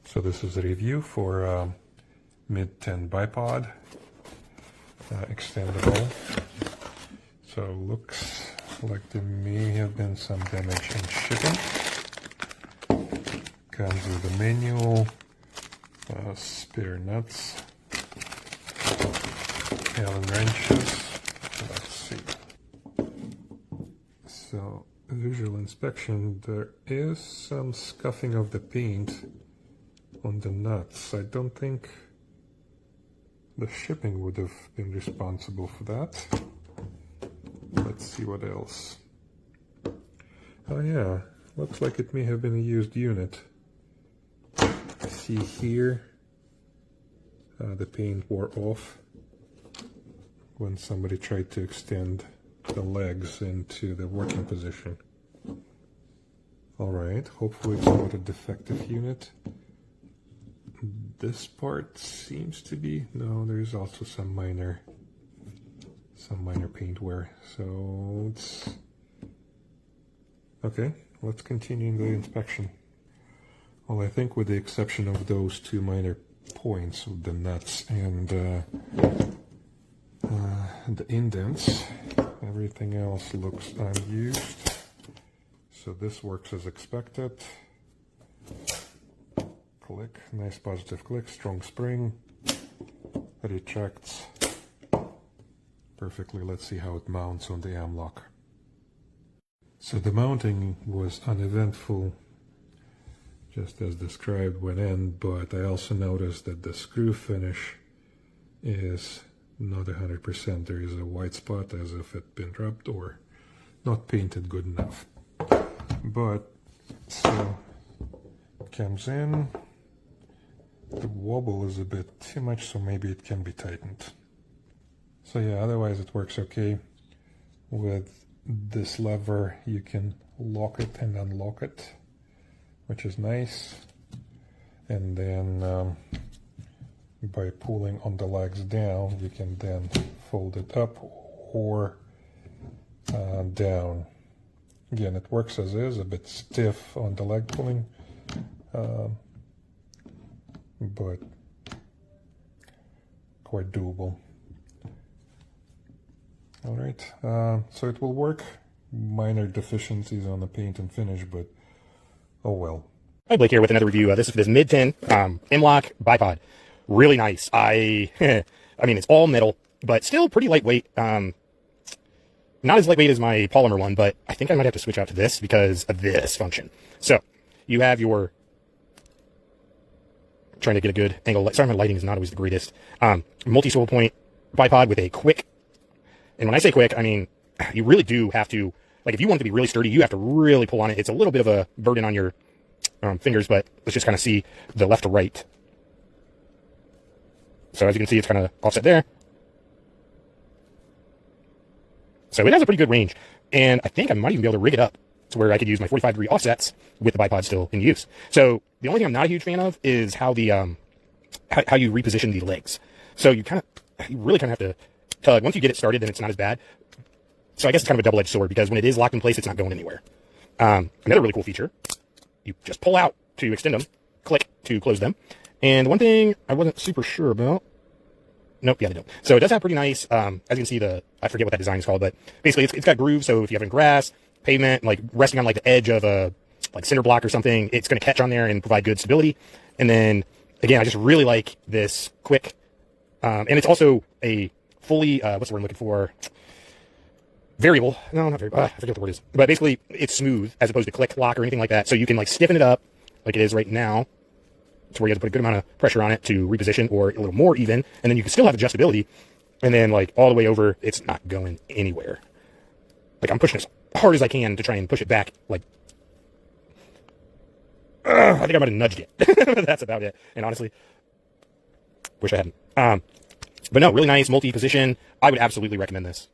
So this is a review for MidTen Bipod, extendable. So looks like there may have been some damage in shipping. Comes with a manual, spare nuts, Allen wrenches. Let's see. So visual inspection, there is some scuffing of the paint on the nuts. I don't think the shipping would have been responsible for that. Let's see what else. Oh yeah, looks like it may have been a used unit. See here, the paint wore off when somebody tried to extend the legs into the working position. Alright, hopefully it's not a defective unit. This part seems to be, no, there's also some minor paint wear. So it's okay. Let's continue the inspection. Well, I think with the exception of those two minor points with the nuts and the indents, everything else looks unused. So this works as expected. Click, nice positive click, strong spring, retracts perfectly. Let's see how it mounts on the arm lock. So the mounting was uneventful, just as described went in, but I also noticed that the screw finish is not 100%. There is a white spot as if it had been rubbed or not painted good enough. But so it comes in. The wobble is a bit too much, so maybe it can be tightened. So yeah, otherwise it works okay. With this lever you can lock it and unlock it, which is nice. And then by pulling on the legs down, you can then fold it up or down. Again, it works as is, a bit stiff on the leg pulling. But quite doable. Alright, so it will work. Minor deficiencies on the paint and finish, but oh well. Hi, Blake here with another review. This is MidTen M-Lock Bipod. Really nice. I mean, it's all metal, but still pretty lightweight. Not as lightweight as my polymer one, but I think I might have to switch out to this because of this function. So you have your, trying to get a good angle. Sorry, my lighting is not always the greatest. Multi-swivel point bipod with a quick, and when I say quick, I mean, you really do have to, like if you want it to be really sturdy, you have to really pull on it. It's a little bit of a burden on your fingers, but let's just kind of see the left to right. So as you can see, it's kind of offset there. So it has a pretty good range. And I think I might even be able to rig it up to where I could use my 45-degree offsets with the bipod still in use. So the only thing I'm not a huge fan of is how the how you reposition the legs. So you really kind of have to tug. Once you get it started, then it's not as bad. So I guess it's kind of a double-edged sword because when it is locked in place, it's not going anywhere. Another really cool feature, you just pull out to extend them, click to close them. And the one thing I wasn't super sure about, nope, yeah, they don't. So it does have pretty nice, as you can see, I forget what that design is called, but basically it's got grooves. So if you have in grass, pavement, like resting on like the edge of a like cinder block or something, it's going to catch on there and provide good stability. And then again, I just really like this quick, and it's also a fully, what's the word I'm looking for? Variable. No, not variable. I forget what the word is. But basically, it's smooth as opposed to click lock or anything like that. So you can like stiffen it up like it is right now, to where you have to put a good amount of pressure on it to reposition, or a little more even, and then you can still have adjustability, and then like all the way over, it's not going anywhere. Like I'm pushing as hard as I can to try and push it back. Like I think I might have nudged it. That's about it. And honestly, wish I hadn't. But no, really nice multi-position. I would absolutely recommend this.